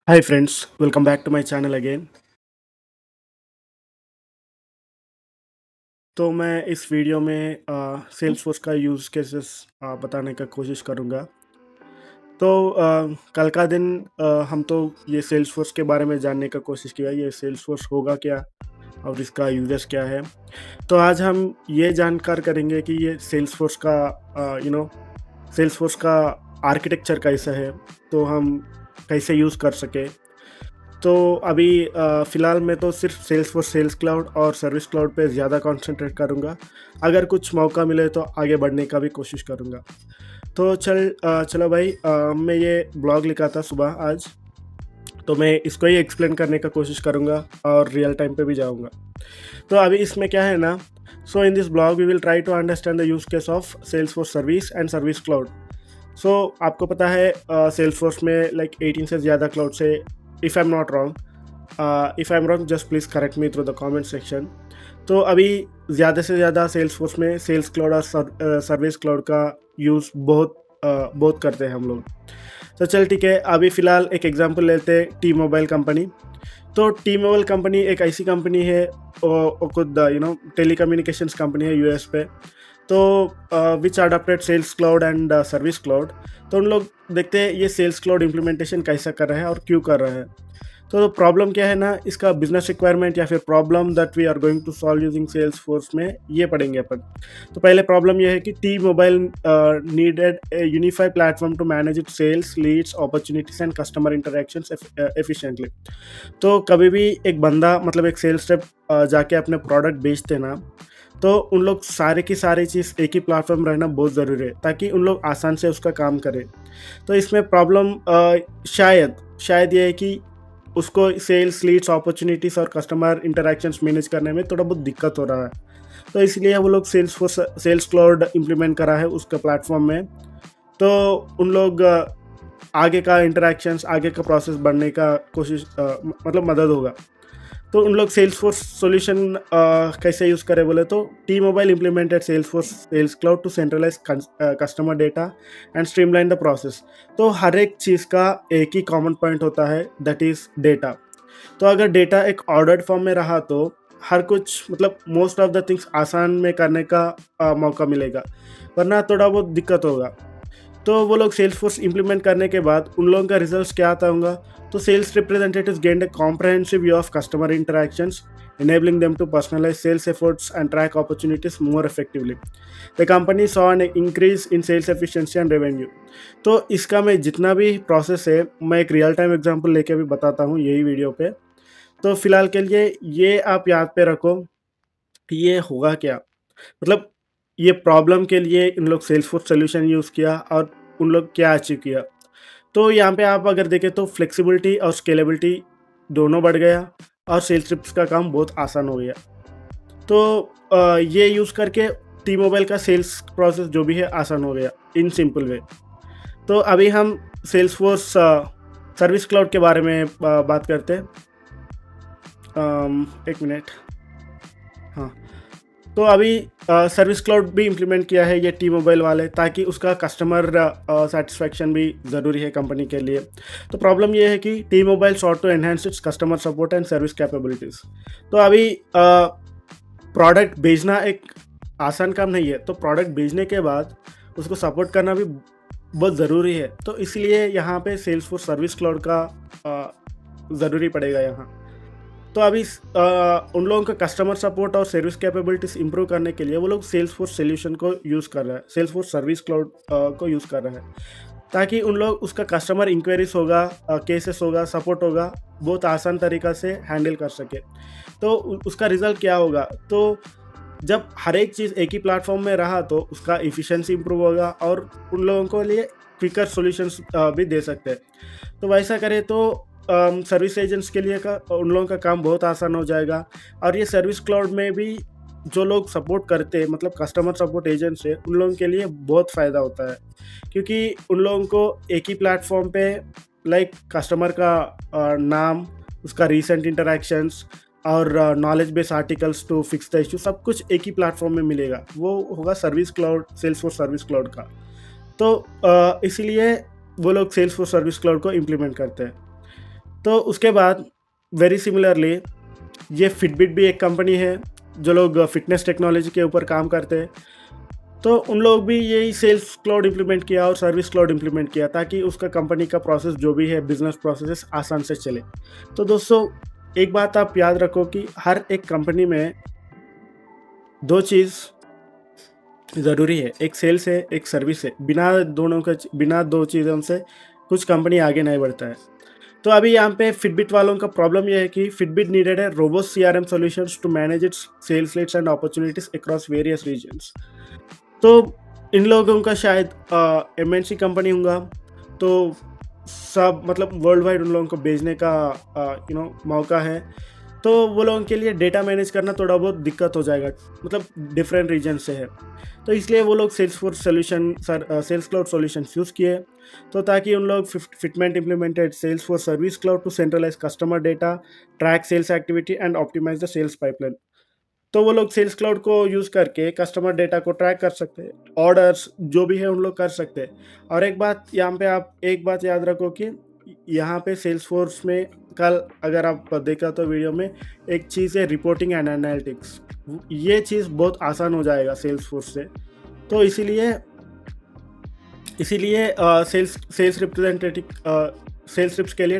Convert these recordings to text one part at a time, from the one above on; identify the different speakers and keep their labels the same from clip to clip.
Speaker 1: Hi friends, welcome back to my channel again. तो मैं इस वीडियो में सेल्सफोर्स का यूज़ केसेस बताने का कोशिश करूँगा। तो कल का दिन हम तो ये सेल्सफोर्स के बारे में जानने का कोशिश किया, ये सेल्सफोर्स होगा क्या और इसका यूजेस क्या है। तो आज हम ये जानकार करेंगे कि ये सेल्सफोर्स का सेल्सफोर्स का आर्किटेक्चर कैसा है, तो हम कैसे यूज़ कर सकें। तो अभी फ़िलहाल मैं तो सिर्फ सेल्स फॉर सेल्स क्लाउड और सर्विस क्लाउड पे ज़्यादा कंसंट्रेट करूँगा। अगर कुछ मौका मिले तो आगे बढ़ने का भी कोशिश करूँगा। तो चलो भाई, मैं ये ब्लॉग लिखा था सुबह आज, तो मैं इसको ही एक्सप्लेन करने का कोशिश करूँगा और रियल टाइम पे भी जाऊँगा। तो अभी इसमें क्या है ना, so in this blog we will try to understand the use case of sales for service and service cloud. So आपको पता है सेल्स फोर्स में लाइक 18 से ज़्यादा क्लाउड से, if I am not wrong, if I am wrong just please correct me through the comment section. तो अभी ज़्यादा से ज़्यादा सेल्स फोर्स में सेल्स क्लाउड और सर्विस क्लाउड का यूज़ बहुत करते हैं हम लोग। तो चल ठीक है, अभी फ़िलहाल एक एग्जांपल लेते हैं, टी मोबाइल कंपनी। तो टी मोबाइल कंपनी एक ऐसी कंपनी है, वो खुद टेली कम्युनिकेशंस कंपनी है यूएस पे। तो which adopted sales cloud and service cloud. तो उन लोग देखते हैं ये सेल्स क्लाउड इम्प्लीमेंटेशन कैसा कर रहा है और क्यों कर रहा है। तो प्रॉब्लम क्या है ना, इसका बिजनेस रिक्वायरमेंट या फिर problem that we are going to solve using Salesforce में ये पढ़ेंगे अपन। तो पहले प्रॉब्लम ये है कि T Mobile needed a unified platform to manage it sales leads opportunities and customer interactions efficiently. तो कभी भी एक बंदा मतलब एक सेल्स रेप जाके अपने प्रोडक्ट बेचते ना, तो उन लोग सारे की सारी चीज़ एक ही प्लेटफॉर्म रहना बहुत ज़रूरी है ताकि उन लोग आसान से उसका काम करें। तो इसमें प्रॉब्लम शायद ये है कि उसको सेल्स लीड्स अपॉर्चुनिटीज़ और कस्टमर इंटरेक्शंस मैनेज करने में थोड़ा बहुत दिक्कत हो रहा है। तो इसलिए वो लोग सेल्स क्लाउड इम्प्लीमेंट करा है उसका प्लेटफॉर्म में। तो उन लोग आगे का इंटरेक्शंस, आगे का प्रोसेस बढ़ने का कोशिश मतलब मदद होगा। तो उन लोग सेल्स फोर्स सोल्यूशन कैसे यूज़ करें बोले तो, T Mobile implemented Salesforce sales cloud to centralise customer data and streamline the process. तो हर एक चीज़ का एक ही कॉमन पॉइंट होता है, दैट इज़ डेटा। तो अगर डेटा एक ऑर्डर्ड फॉर्म में रहा तो हर कुछ मतलब मोस्ट ऑफ द थिंग्स आसान में करने का मौका मिलेगा, वरना थोड़ा बहुत दिक्कत होगा। तो वो लोग सेल्स फोर्स इम्प्लीमेंट करने के बाद उन लोगों का रिजल्ट क्या आता होगा। तो sales representatives gained a comprehensive view of customer interactions, enabling them to personalize sales efforts and track opportunities more effectively. The company saw an increase in sales efficiency and revenue. तो इसका मैं जितना भी process है मैं एक real time example लेके भी बताता हूँ यही वीडियो पे। तो फिलहाल के लिए ये आप याद पे रखो कि ये होगा क्या, मतलब ये प्रॉब्लम के लिए इन लोग सेल्सफोर्स सॉल्यूशन यूज़ किया और उन लोग क्या अचीव किया। तो यहाँ पे आप अगर देखें तो फ्लेक्सिबिलिटी और स्केलेबिलिटी दोनों बढ़ गया और सेल्स रिप्स का काम बहुत आसान हो गया। तो ये यूज़ करके टी मोबाइल का सेल्स प्रोसेस जो भी है आसान हो गया इन सिंपल वे। तो अभी हम सेल्सफोर्स सर्विस क्लाउड के बारे में बात करते हैं। एक मिनट। हाँ, तो अभी सर्विस क्लाउड भी इम्प्लीमेंट किया है ये टी मोबाइल वाले, ताकि उसका कस्टमर सेटिस्फैक्शन भी ज़रूरी है कंपनी के लिए। तो प्रॉब्लम ये है कि T Mobile sought to enhance its customer support and service capabilities. तो अभी प्रोडक्ट भेजना एक आसान काम नहीं है, तो प्रोडक्ट भेजने के बाद उसको सपोर्ट करना भी बहुत ज़रूरी है। तो इसलिए यहाँ पे सेल्स फॉर सर्विस क्लाउड का ज़रूरी पड़ेगा यहाँ। तो अभी उन लोगों का कस्टमर सपोर्ट और सर्विस कैपेबिलिटीज इंप्रूव करने के लिए वो लोग सेल्स फोर्स सोल्यूशन को यूज़ कर रहे हैं, सेल्स फोर्स सर्विस क्लाउड को यूज़ कर रहे हैं, ताकि उन लोग उसका कस्टमर इंक्वायरीज होगा, केसेस होगा, सपोर्ट होगा, बहुत आसान तरीक़ा से हैंडल कर सके। तो उसका रिज़ल्ट क्या होगा, तो जब हर एक चीज़ एक ही प्लेटफॉर्म में रहा तो उसका एफिशिएंसी इंप्रूव होगा और उन लोगों को लिए क्विकर सॉल्यूशंस भी दे सकते हैं। तो वैसा करें तो सर्विस एजेंट्स के लिए उन लोगों का काम बहुत आसान हो जाएगा। और ये सर्विस क्लाउड में भी जो लोग सपोर्ट करते हैं, मतलब कस्टमर सपोर्ट एजेंट्स है, उन लोगों के लिए बहुत फ़ायदा होता है, क्योंकि उन लोगों को एक ही प्लेटफॉर्म पे लाइक कस्टमर का नाम, उसका रीसेंट इंटरेक्शंस और knowledge base articles to fix the issue, सब कुछ एक ही प्लेटफॉर्म में मिलेगा। वो होगा service cloud, sales for service cloud का। तो इसीलिए वो लोग सेल्स फॉर सर्विस क्लाउड को इम्प्लीमेंट करते हैं। तो उसके बाद वेरी सिमिलरली ये फिटबिट भी एक कंपनी है जो लोग फिटनेस टेक्नोलॉजी के ऊपर काम करते हैं। तो उन लोग भी यही सेल्स क्लाउड इम्प्लीमेंट किया और सर्विस क्लाउड इम्प्लीमेंट किया ताकि उसका कंपनी का प्रोसेस जो भी है बिजनेस प्रोसेस आसान से चले। तो दोस्तों एक बात आप याद रखो कि हर एक कंपनी में दो चीज़ ज़रूरी है, एक सेल्स है एक सर्विस है। बिना दो चीज़ों से कुछ कंपनी आगे नहीं बढ़ता है। तो अभी यहाँ पे फिटबिट वालों का प्रॉब्लम यह है कि फिटबिट नीडेड है robust CRM solutions to manage its sales leads and opportunities across various regions. तो इन लोगों का शायद एमएनसी कंपनी होगा, तो सब मतलब वर्ल्ड वाइड उन लोगों को भेजने का मौका है। तो वो लोगों के लिए डेटा मैनेज करना थोड़ा बहुत दिक्कत हो जाएगा, मतलब डिफरेंट रीजन से है। तो इसलिए वो लोग सेल्स क्लाउड सॉल्यूशन यूज़ किए, तो ताकि उन लोग Fitbit implemented sales for service cloud to centralise customer data, track sales activity and optimise the sales pipeline. तो वो लोग सेल्स क्लाउड को यूज़ करके कस्टमर डेटा को ट्रैक कर सकते हैं, ऑर्डर्स जो भी है उन लोग कर सकते हैं। और एक बात यहाँ पे आप एक बात याद रखो कि यहाँ पे सेल्स फोर्स में कल अगर आप देखा तो वीडियो में एक चीज़ है रिपोर्टिंग एंड एनालिटिक्स। ये चीज़ बहुत आसान हो जाएगा सेल्स फोर्स से। तो इसीलिए सेल्स रिप्स के लिए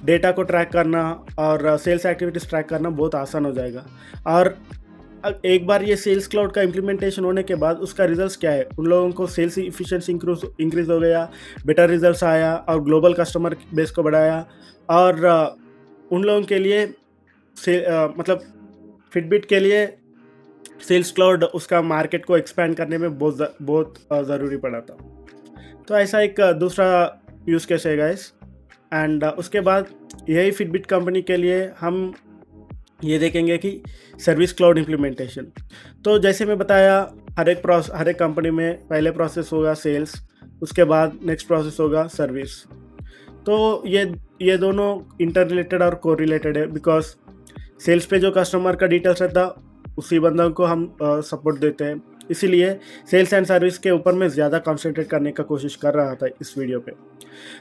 Speaker 1: डेटा को ट्रैक करना और सेल्स एक्टिविटीज़ ट्रैक करना बहुत आसान हो जाएगा। और एक बार ये सेल्स क्लाउड का इम्प्लीमेंटेशन होने के बाद उसका रिजल्ट्स क्या है, उन लोगों को सेल्स इफिशिएंसी इंक्रीज हो गया, बेटर रिजल्ट्स आया और ग्लोबल कस्टमर बेस को बढ़ाया। और उन लोगों के लिए मतलब फिटबिट के लिए सेल्स क्लाउड उसका मार्केट को एक्सपैंड करने में बहुत ज़रूरी पड़ा था। तो ऐसा एक दूसरा यूज़ केस है गाइस। एंड उसके बाद यही फिटबिट कंपनी के लिए हम ये देखेंगे कि सर्विस क्लाउड इम्प्लीमेंटेशन। तो जैसे मैं बताया हर एक कंपनी में पहले प्रोसेस होगा सेल्स, उसके बाद नेक्स्ट प्रोसेस होगा सर्विस। तो ये दोनों इंटर रिलेटेड और को रिलेटेड है, बिकॉज सेल्स पे जो कस्टमर का डिटेल्स रहता उसी बंदों को हम सपोर्ट देते हैं। इसीलिए सेल्स एंड सर्विस के ऊपर मैं ज़्यादा कॉन्सेंट्रेट करने का कोशिश कर रहा था इस वीडियो पे।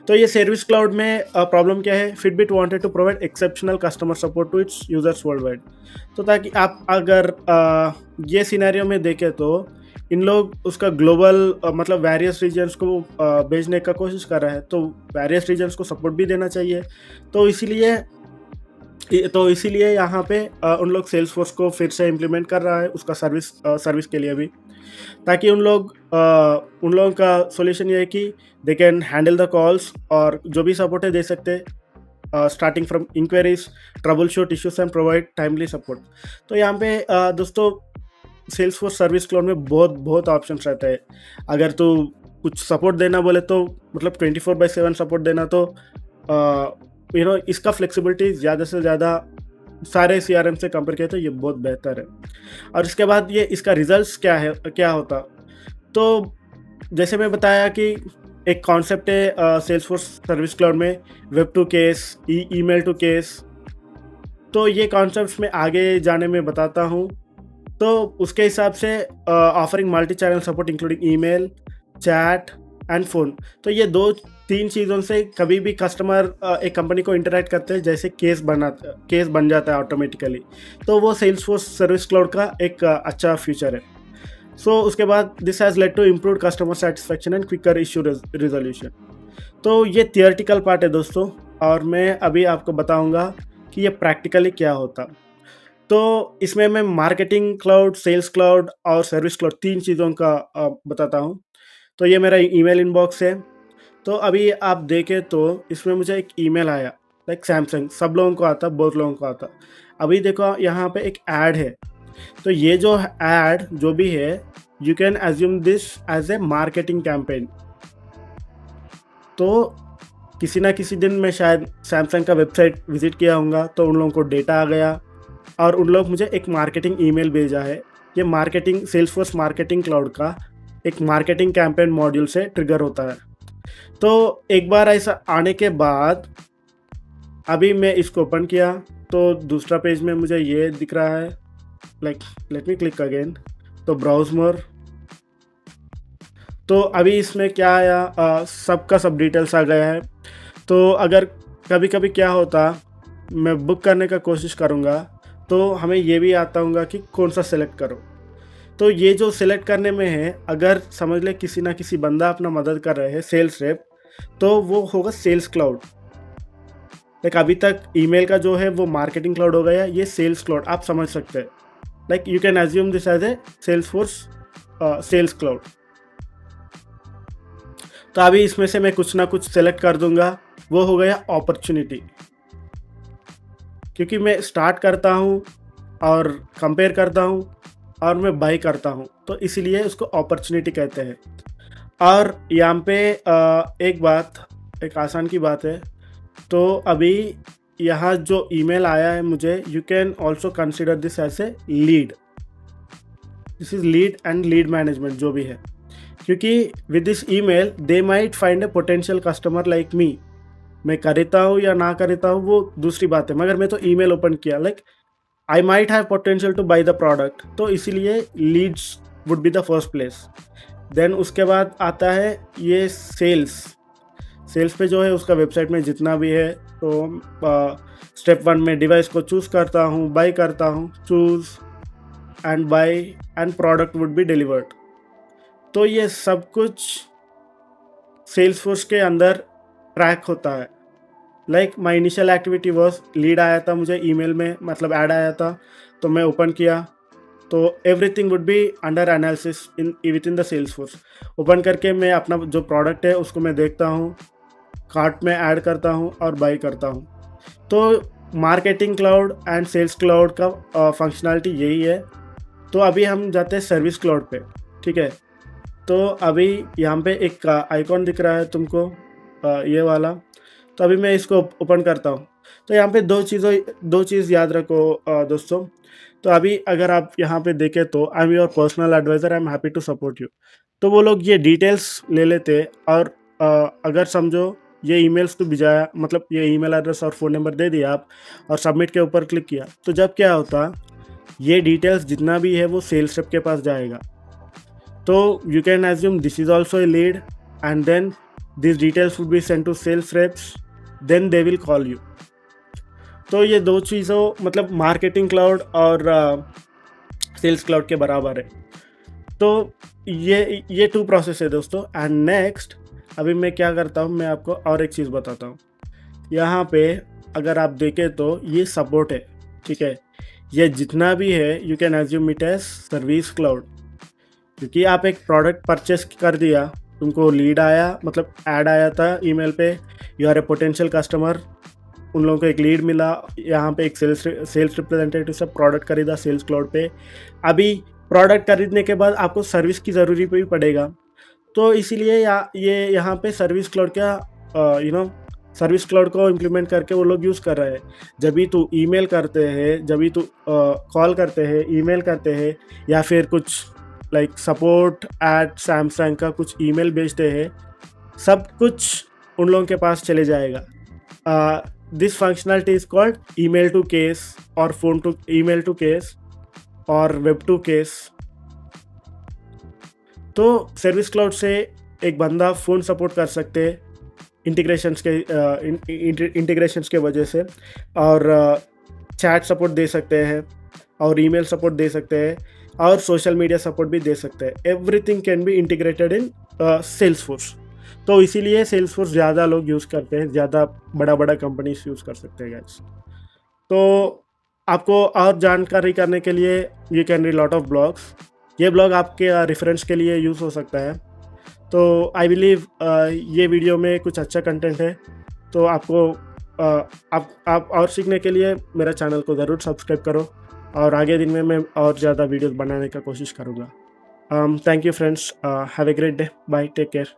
Speaker 1: तो ये सर्विस क्लाउड में प्रॉब्लम क्या है, Fitbit wanted to provide exceptional customer support to its users world wide. तो ताकि आप अगर ये सिनेरियो में देखें तो इन लोग उसका ग्लोबल मतलब वेरियस रीजन्स को भेजने का कोशिश कर रहा है, तो वेरियस रीजन्स को सपोर्ट भी देना चाहिए। तो इसीलिए यहाँ पे उन लोग सेल्स फोर्स को फिर से इम्प्लीमेंट कर रहा है उसका सर्विस के लिए भी, ताकि उन लोगों का सॉल्यूशन ये है कि they can handle the calls और जो भी सपोर्ट है दे सकते हैं, starting from inquiries, trouble shoot issues and provide timely support. तो यहाँ पे दोस्तों सेल्स फोर्स सर्विस क्लाउड में बहुत ऑप्शंस रहते हैं। अगर तो कुछ सपोर्ट देना बोले तो मतलब 24/7 सपोर्ट देना, तो इसका फ्लेक्सिबिलिटी ज़्यादा से ज़्यादा सारे CRM से कंपेयर किया तो ये बहुत बेहतर है। और इसके बाद ये इसका रिजल्ट्स क्या होता, तो जैसे मैं बताया कि एक कॉन्सेप्ट है सेल्स फोर्स सर्विस क्लाउड में web to case, email to case. तो ये कॉन्सेप्ट्स मैं आगे जाने में बताता हूँ। तो उसके हिसाब से offering multi channel support including email, chat and phone. तो ये 2-3 चीज़ों से कभी भी कस्टमर एक कंपनी को इंटरेक्ट करते हैं जैसे केस बन जाता है ऑटोमेटिकली। तो वो सेल्स फोर्स सर्विस क्लाउड का एक अच्छा फीचर है। सो उसके बाद this has led to improve customer satisfaction and quicker issue resolution. तो ये थियोरेटिकल पार्ट है दोस्तों, और मैं अभी आपको बताऊंगा कि ये प्रैक्टिकली क्या होता। तो इसमें मैं मार्केटिंग क्लाउड, सेल्स क्लाउड और सर्विस क्लाउड 3 चीज़ों का बताता हूँ। तो ये मेरा ईमेल इनबॉक्स है। तो अभी आप देखें तो इसमें मुझे एक ईमेल आया, लाइक सैमसंग, सब लोगों को आता, बहुत लोगों को आता। अभी देखो यहाँ पे एक ऐड है। तो ये जो ऐड जो भी है, you can assume this as a marketing campaign. तो किसी ना किसी दिन मैं शायद सैमसंग का वेबसाइट विजिट किया होगा, तो उन लोगों को डेटा आ गया और उन लोग मुझे एक मार्केटिंग ईमेल भेजा है। ये मार्केटिंग सेल्सफोर्स मार्केटिंग क्लाउड का एक मार्केटिंग कैंपेन मॉड्यूल से ट्रिगर होता है। तो एक बार ऐसा आने के बाद अभी मैं इसको ओपन किया तो दूसरा पेज में मुझे ये दिख रहा है, like let me click again, तो ब्राउज मोर। तो अभी इसमें क्या आया, सबका सब डिटेल्स आ गया है। तो अगर कभी कभी क्या होता, मैं बुक करने का कोशिश करूँगा तो हमें ये भी आता होगा कि कौन सा सेलेक्ट करो। तो ये जो सिलेक्ट करने में है, अगर समझ ले किसी ना किसी बंदा अपना मदद कर रहे हैं सेल्स रेप, तो वो होगा सेल्स क्लाउड। लाइक अभी तक ईमेल का जो है वो मार्केटिंग क्लाउड हो गया, ये सेल्स क्लाउड आप समझ सकते हैं। Like you can assume this as a Salesforce sales cloud. तो अभी इसमें से मैं कुछ ना कुछ सेलेक्ट कर दूंगा, वो हो गया अपॉर्चुनिटी। क्योंकि मैं स्टार्ट करता हूँ और कंपेयर करता हूँ और मैं बाई करता हूँ, तो इसीलिए उसको अपॉर्चुनिटी कहते हैं। और यहाँ पे एक बात, एक आसान की बात है। तो अभी यहाँ जो ईमेल आया है मुझे, you can also consider this as a lead. This is lead and lead management जो भी है, क्योंकि with this email they might find a potential customer like me. मैं करता हूँ या ना करता हूँ वो दूसरी बात है, मगर मैं तो ईमेल ओपन किया, like I might have potential to buy the product, तो इसीलिए leads would be the first place. Then उसके बाद आता है ये सेल्स। सेल्स पे जो है उसका वेबसाइट में जितना भी है, तो स्टेप 1 में डिवाइस को चूज़ करता हूँ, बाई करता हूँ, choose and by and product would be delivered. तो ये सब कुछ सेल्स फोर्स के अंदर ट्रैक होता है। Like my initial activity was, lead आया था मुझे ईमेल में, मतलब ऐड आया था, तो मैं ओपन किया, तो everything would be under analysis with in the Salesforce. Open करके मैं अपना जो प्रोडक्ट है उसको मैं देखता हूँ, कार्ट में ऐड करता हूँ और बाई करता हूँ। तो marketing cloud and sales cloud का फंक्शनैलिटी यही है। तो अभी हम जाते हैं सर्विस क्लाउड पे, ठीक है। तो अभी यहाँ पे एक आइकॉन दिख रहा है तुमको, ये वाला। तो अभी मैं इसको ओपन करता हूँ। तो यहाँ पे दो चीज़ याद रखो दोस्तों। तो अभी अगर आप यहाँ पे देखें तो I am your personal adviser, I am happy to support you. तो वो लोग ये डिटेल्स ले लेते, और अगर समझो ये ईमेल्स तो भिजाया, मतलब ये ईमेल एड्रेस और फ़ोन नंबर दे दिया आप, और सबमिट के ऊपर क्लिक किया, तो जब क्या होता, ये डिटेल्स जितना भी है वो सेल्स रेप के पास जाएगा। तो you can assume this is also a lead, and then this details would be send to sales reps, then they will call you. तो ये दो चीज़ों, मतलब मार्केटिंग क्लाउड और सेल्स क्लाउड के बराबर है। तो ये 2 प्रोसेस है दोस्तों। एंड नेक्स्ट अभी मैं क्या करता हूँ, मैं आपको और एक चीज़ बताता हूँ। यहाँ पे अगर आप देखें तो ये सपोर्ट है, ठीक है। ये जितना भी है you can assume it as service cloud, क्योंकि आप एक प्रोडक्ट परचेस कर दिया, तुमको लीड आया, मतलब ऐड आया था ईमेल पे, you are a potential customer, उन लोगों को एक लीड मिला, यहाँ पे एक सेल्स रिप्रेजेंटेटिव से प्रोडक्ट खरीदा सेल्स क्लाउड पे। अभी प्रोडक्ट खरीदने के बाद आपको सर्विस की ज़रूरी भी पड़ेगा, तो इसीलिए ये यहाँ पे सर्विस क्लाउड का सर्विस क्लाउड को इम्प्लीमेंट करके वो लोग यूज़ कर रहे हैं। जब भी तू ईमेल करते हैं, जब भी तू कॉल करते हैं, ईमेल करते हैं, या फिर कुछ लाइक सपोर्ट एट सैमसंग का कुछ ईमेल भेजते हैं, सब कुछ उन लोगों के पास चले जाएगा। This functionality is called email to case और phone to email to case और वेब टू केस। तो सर्विस क्लाउड से एक बंदा फ़ोन सपोर्ट कर सकते हैं इंटीग्रेशंस के वजह से, और चैट सपोर्ट दे सकते हैं, और ईमेल सपोर्ट दे सकते हैं, और सोशल मीडिया सपोर्ट भी दे सकते हैं। Everything can be integrated in Salesforce. तो इसीलिए सेल्स फोर्स ज़्यादा लोग यूज़ करते हैं, ज़्यादा बड़ा कंपनीज यूज़ कर सकते हैं गाइस। तो आपको और जानकारी करने के लिए you can read lot of blogs. ये ब्लॉग आपके रेफरेंस के लिए यूज़ हो सकता है। तो आई बिलीव ये वीडियो में कुछ अच्छा कंटेंट है, तो आपको आप और सीखने के लिए मेरा चैनल को ज़रूर सब्सक्राइब करो, और आगे दिन में मैं और ज़्यादा वीडियोस बनाने का कोशिश करूँगा। Thank you friends, have a great day, bye, take care.